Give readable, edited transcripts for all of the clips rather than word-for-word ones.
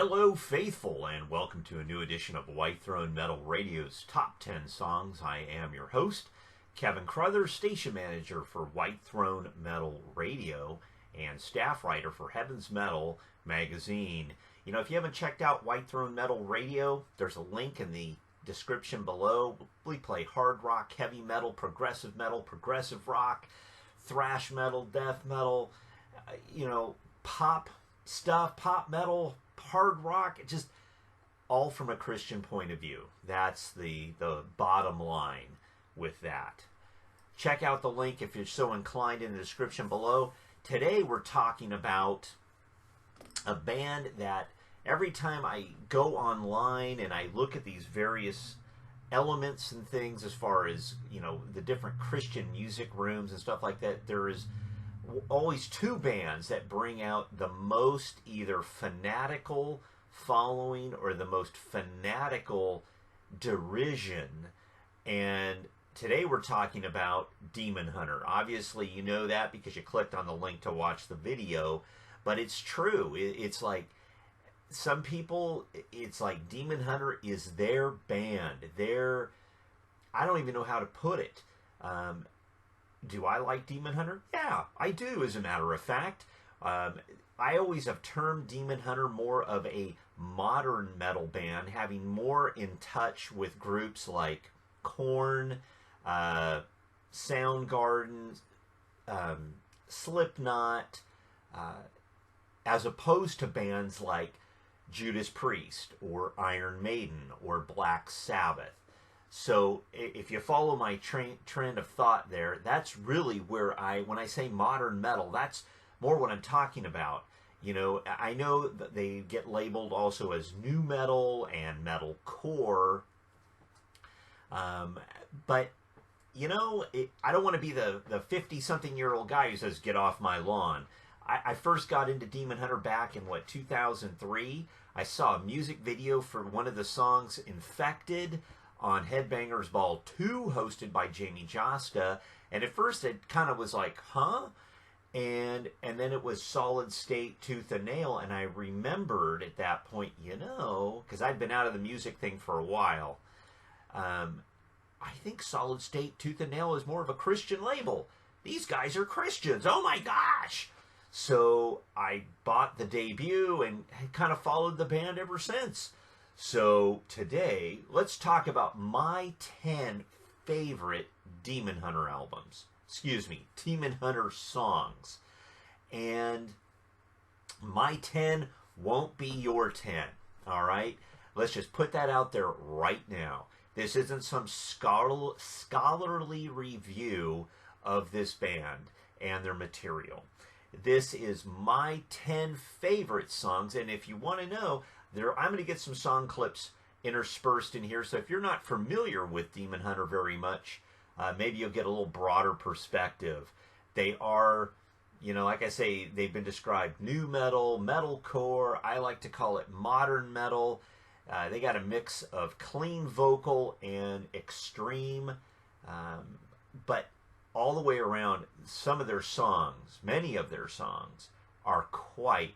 Hello, faithful, and welcome to a new edition of White Throne Metal Radio's Top 10 Songs. I am your host, Keven Crothers, station manager for White Throne Metal Radio and staff writer for Heaven's Metal magazine. You know, if you haven't checked out White Throne Metal Radio, there's a link in the description below. We play hard rock, heavy metal, progressive rock, thrash metal, death metal, pop stuff, pop metal, hard rock, just all from a Christian point of view. That's the bottom line with that. Check out the link if you're so inclined in the description below. Today we're talking about a band that every time I go online and I look at these various elements and things as far as, the different Christian music rooms and stuff like that, there is always two bands that bring out the most either fanatical following or the most fanatical derision. And today we're talking about Demon Hunter. Obviously you know that because you clicked on the link to watch the video, but it's true. It's like some people, it's like Demon Hunter is their band. I don't even know how to put it. Do I like Demon Hunter? Yeah, I do, as a matter of fact. I always have termed Demon Hunter more of a modern metal band, having more in touch with groups like Korn, Soundgarden, Slipknot, as opposed to bands like Judas Priest or Iron Maiden or Black Sabbath. So if you follow my trend of thought there, that's really where when I say modern metal, that's more what I'm talking about. I know that they get labeled also as new metal and metalcore, but I don't want to be the 50-something-year-old guy who says, get off my lawn. I first got into Demon Hunter back in, 2003. I saw a music video for one of the songs, Infected, on Headbangers Ball 2, hosted by Jamie Josta. And at first it kind of was like, huh? And then it was Solid State, Tooth and Nail. And I remembered at that point, because I'd been out of the music thing for a while, I think Solid State, Tooth and Nail is more of a Christian label. These guys are Christians. Oh my gosh! So I bought the debut and kind of followed the band ever since. So today, let's talk about my 10 favorite Demon Hunter albums. Demon Hunter songs. And my 10 won't be your 10, all right? Let's just put that out there right now. This isn't some scholarly review of this band and their material. This is my 10 favorite songs, and if you want to know, I'm going to get some song clips interspersed in here, so if you're not familiar with Demon Hunter very much, maybe you'll get a little broader perspective. They are, like I say, they've been described new metal, metalcore. I like to call it modern metal. They got a mix of clean vocal and extreme, but all the way around, some of their songs, many of their songs, are quite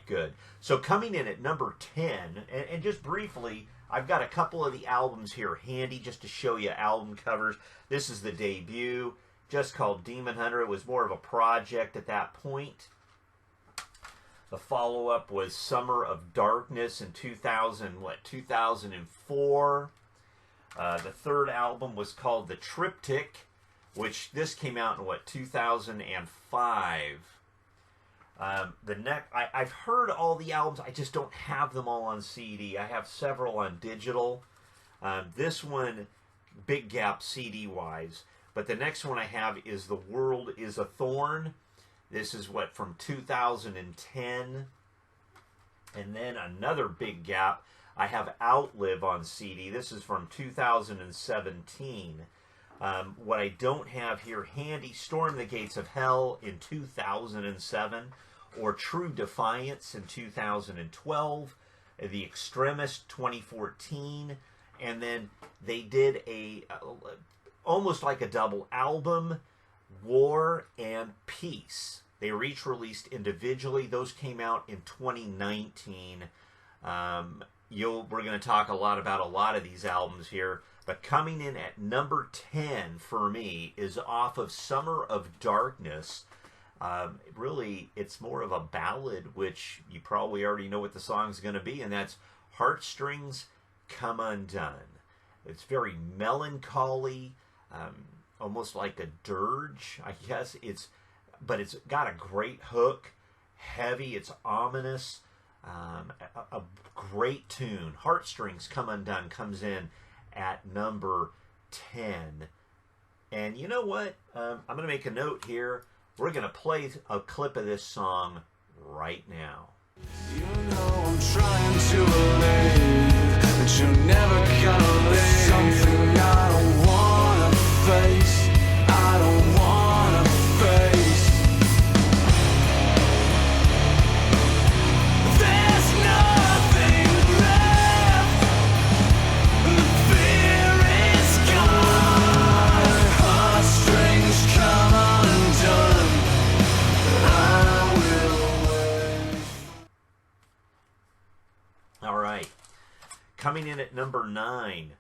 good. So coming in at number 10, and just briefly, I've got a couple of the albums here handy just to show you album covers. This is the debut, just called Demon Hunter. It was more of a project at that point. The follow-up was Summer of Darkness in 2004. The third album was called The Triptych, which this came out in 2005. I've heard all the albums. I just don't have them all on CD. I have several on digital. This one, big gap CD-wise. But the next one I have is The World is a Thorn. This is from 2010. And then another big gap, I have Outlive on CD. This is from 2017. What I don't have here handy, Storm the Gates of Hell in 2007, or True Defiance in 2012, The Extremist 2014, and then they did almost like a double album, War and Peace. They were each released individually. Those came out in 2019. We're going to talk a lot about a lot of these albums here, but coming in at number 10 for me is off of Summer of Darkness. Really, it's more of a ballad, which you probably already know what the song's going to be, and that's Heartstrings Come Undone. It's very melancholy, almost like a dirge, I guess. But it's got a great hook, heavy, it's ominous, a great tune. Heartstrings Come Undone comes in at number 10. And you know what? I'm going to make a note here. We're going to play a clip of this song right now. You know I'm trying to believe that you're never gonna leave. Something I don't wanna face. I don't wanna face. There's nothing left. The fear is gone. Heartstrings come undone. I will wait. All right. Coming in at number 9,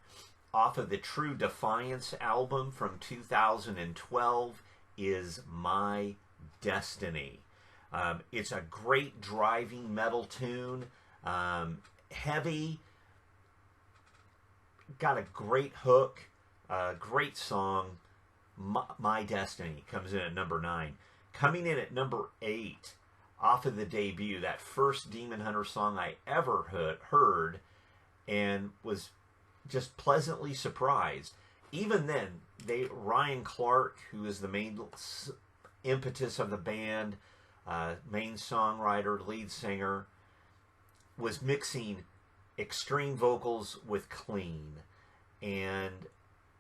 off of the True Defiance album from 2012, is My Destiny. It's a great driving metal tune, heavy, got a great hook, great song. My Destiny comes in at number 9. Coming in at number 8, off of the debut, that first Demon Hunter song I ever heard, and was just pleasantly surprised. Even then, Ryan Clark, who is the main impetus of the band, main songwriter, lead singer, was mixing extreme vocals with clean. And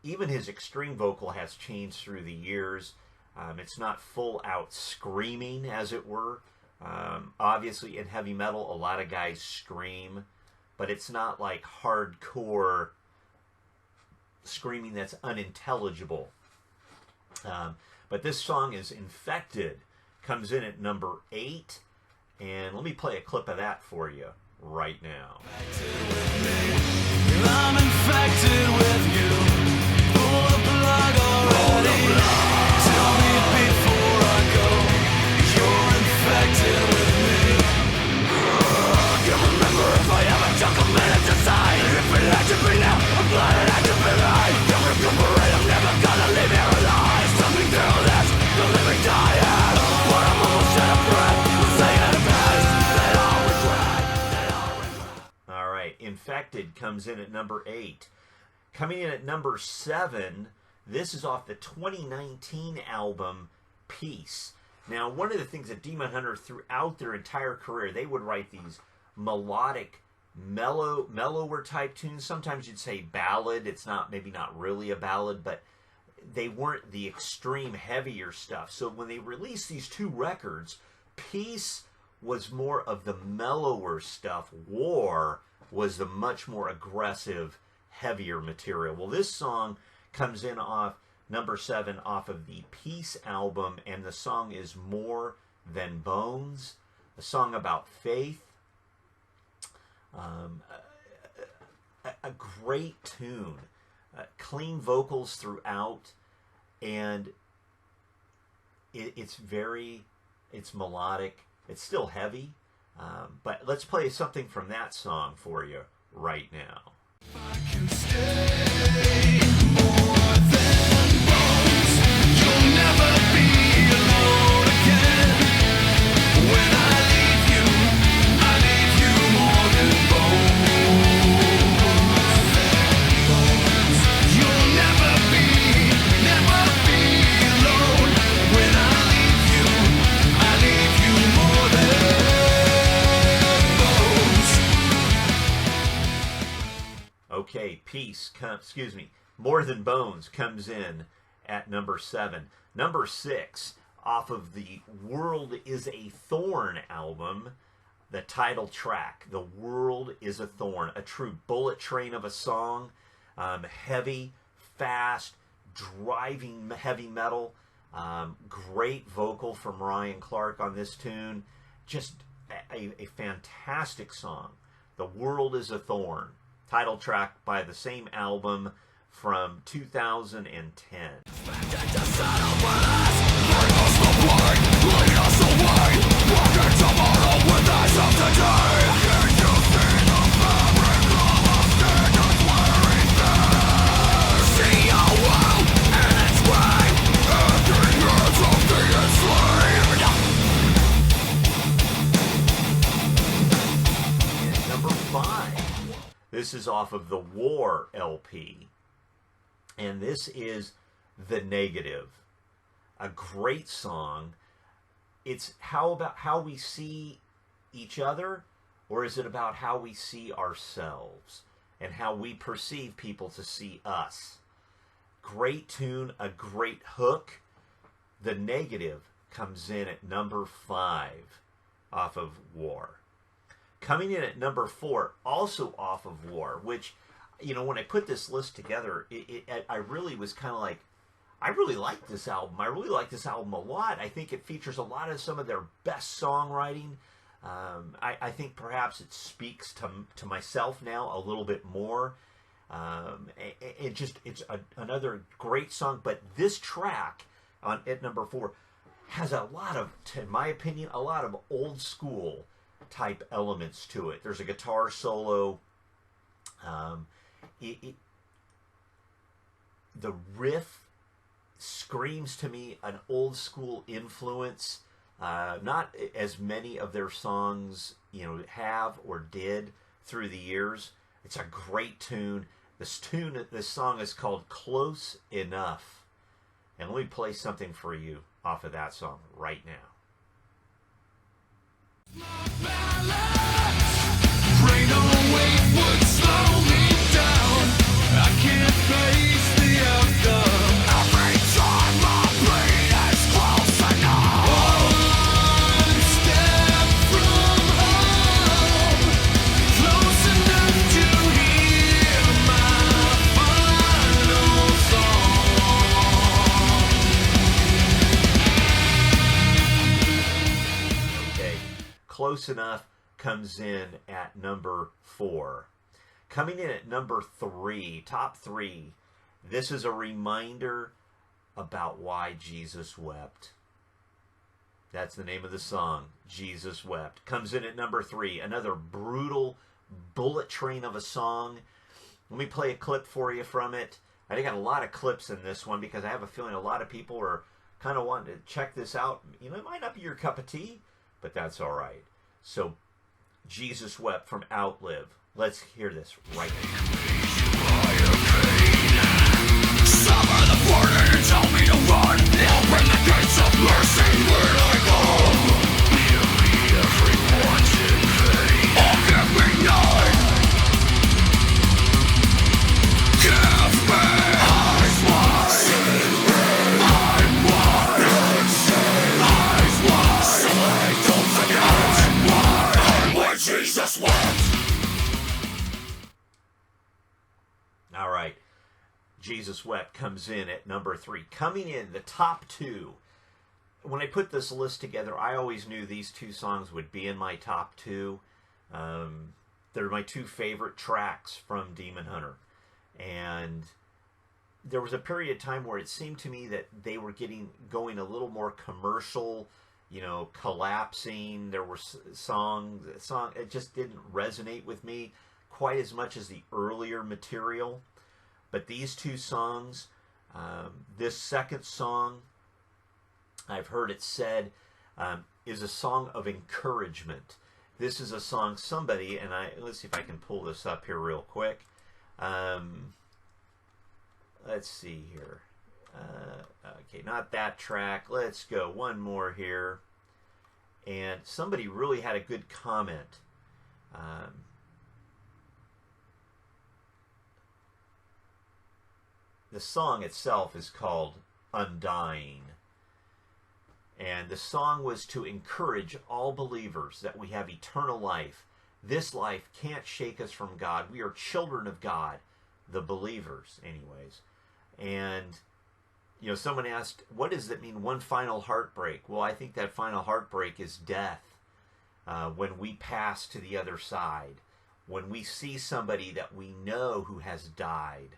even his extreme vocal has changed through the years. It's not full out screaming, as it were. Obviously, in heavy metal, a lot of guys scream, but it's not like hardcore screaming that's unintelligible. But this song is Infected, comes in at number 8, and let me play a clip of that for you right now. I'm infected with you. Pull the plug already. Tell me before I go. You're infected with me. Can't remember if I ever took a minute to sigh. If it had to be now, I'm glad it had to be right. Can't recuperate, I'm never gonna leave here alive. Something through this, don't let me die out. But I'm almost out of breath. I'm saying it best. They all regret. They all regret. All right, Infected comes in at number 8. Coming in at number 7, this is off the 2019 album Peace. Now, one of the things that Demon Hunter, throughout their entire career, they would write these melodic, mellower type tunes. Sometimes you'd say ballad. It's maybe not really a ballad, but they weren't the extreme heavier stuff. So when they released these 2 records, Peace was more of the mellower stuff. War was the much more aggressive, heavier material. Well, this song comes in off number 7 off of the Peace album, and the song is More Than Bones, a song about faith. A great tune, clean vocals throughout, and it's melodic. It's still heavy, but let's play something from that song for you right now. I can stay more than bones. You'll never be alone again. When I leave you more than bones. You'll never be alone. When I leave you more than bones. Okay, Peace, More Than Bones comes in at number 7. Number 6, off of the World Is a Thorn album, the title track, The World Is a Thorn, a true bullet train of a song, heavy, fast, driving heavy metal, great vocal from Ryan Clark on this tune, just a fantastic song. The World is a Thorn, title track by the same album from 2010. Number 5. This is off of the War LP. And this is The Negative. A great song. It's about how we see each other, or is it about how we see ourselves and how we perceive people to see us? Great tune, a great hook. The Negative comes in at number 5 off of War. Coming in at number 4, also off of War, which, you know, when I put this list together, I really was kind of like, I really like this album. I really like this album a lot. I think it features a lot of some of their best songwriting. I think perhaps it speaks to myself now a little bit more. It's another great song. But this track at number 4 has a lot of, in my opinion, a lot of old school type elements to it. There's a guitar solo. The riff screams to me an old school influence. Not as many of their songs, you know, have or did through the years. It's a great tune. This song is called Close Enough. And let me play something for you off of that song right now. Rain or wave would slow me down. I can't face the outcome. Every time my brain is close enough. One step from home, close enough to hear my final song. Okay, Close Enough comes in at number 4. Coming in at number 3, top 3, this is a reminder about why Jesus wept. That's the name of the song, Jesus Wept. Comes in at number 3, another brutal bullet train of a song. Let me play a clip for you from it. I got a lot of clips in this one because I have a feeling a lot of people are kind of wanting to check this out. You know, it might not be your cup of tea, but that's all right. So, Jesus Wept from Outlive. Let's hear this right now. Suffer the burden and tell me to run. Open the gates of mercy when I come. Give me every wanted pain. Or give me none. Give me eyes wide. I'm wide. Eyes wide. Don't forget. I'm wide. I'm where Jesus wept. All right. Jesus Wept comes in at number 3. Coming in, the top 2. When I put this list together, I always knew these 2 songs would be in my top 2. They're my 2 favorite tracks from Demon Hunter. And there was a period of time where it seemed to me that they were going a little more commercial, you know, collapsing. There were songs, it just didn't resonate with me quite as much as the earlier material. But these 2 songs, this second song, I've heard it said, is a song of encouragement. This is a song somebody, and let's see if I can pull this up here real quick. Let's see here. Okay, not that track. Let's go one more here. And somebody really had a good comment. The song itself is called Undying. And the song was to encourage all believers that we have eternal life. This life can't shake us from God. We are children of God, the believers, anyways. And, you know, someone asked, what does it mean, one final heartbreak? Well, I think that final heartbreak is death, when we pass to the other side. when we see somebody that we know who has died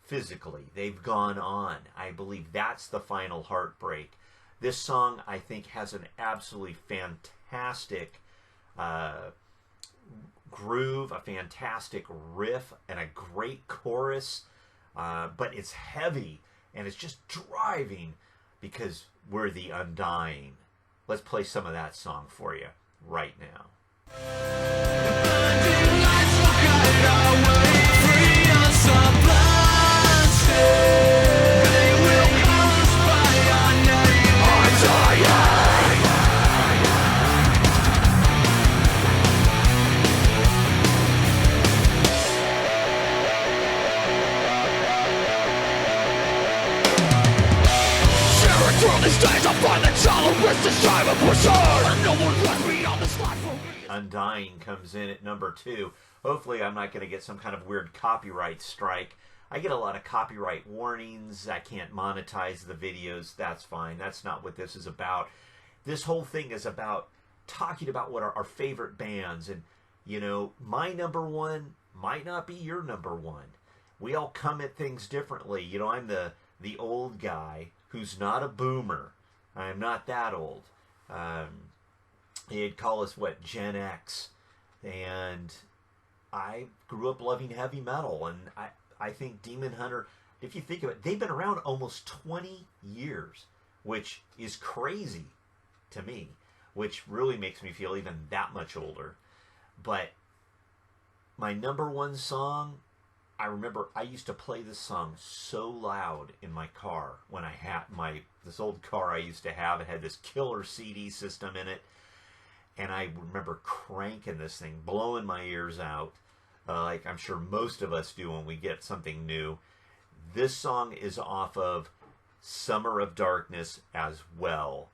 physically, they've gone on. I believe that's the final heartbreak. This song, I think, has an absolutely fantastic groove, a fantastic riff, and a great chorus. But it's heavy, and it's just driving because we're the undying. Let's play some of that song for you right now. Undying comes in at number 2. Hopefully I'm not going to get some kind of weird copyright strike. I get a lot of copyright warnings. I can't monetize the videos. That's fine. That's not what this is about. This whole thing is about talking about what are our favorite bands. And, you know, my number one might not be your number one. We all come at things differently. You know, I'm the old guy who's not a boomer. I'm not that old. They'd call us, what, Gen X. And I grew up loving heavy metal. And I think Demon Hunter, if you think of it, they've been around almost 20 years, which is crazy to me, which really makes me feel even that much older. But my number one song, I remember I used to play this song so loud in my car when I had this old car I used to have. It had this killer CD system in it. And I remember cranking this thing, blowing my ears out, like I'm sure most of us do when we get something new. This song is off of Summer of Darkness as well,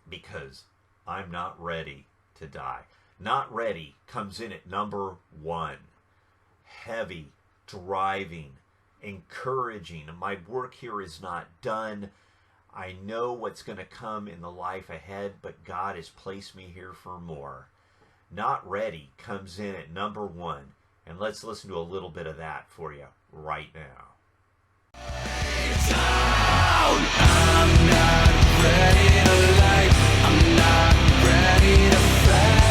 because I'm not ready to die. Not Ready comes in at number 1. Heavy, driving, encouraging. My work here is not done. I know what's going to come in the life ahead, but God has placed me here for more. Not Ready comes in at number 1, and let's listen to a little bit of that for you right now. I'm not ready to light. I'm not ready to fade.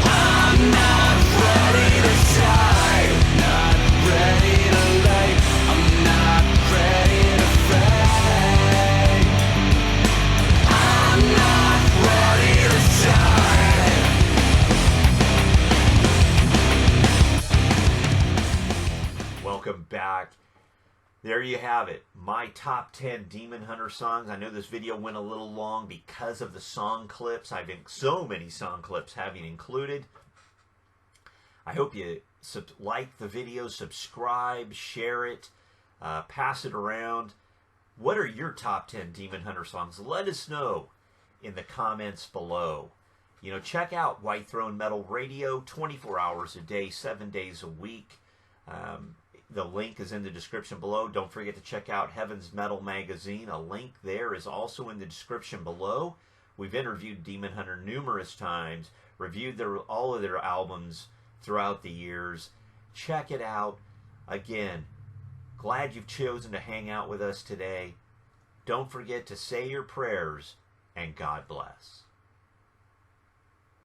I'm not ready to die. Not ready to light. I'm not ready to fade. I'm not ready to die. Welcome back. There you have it. My top 10 Demon Hunter songs. I know this video went a little long because of the song clips. I've so many song clips having included. I hope you like the video, subscribe, share it, pass it around. What are your top 10 Demon Hunter songs? Let us know in the comments below. You know, check out White Throne Metal Radio 24 hours a day, 7 days a week. The link is in the description below. Don't forget to check out Heaven's Metal Magazine. A link there is also in the description below. We've interviewed Demon Hunter numerous times, reviewed all of their albums throughout the years. Check it out. Again, glad you've chosen to hang out with us today. Don't forget to say your prayers, and God bless.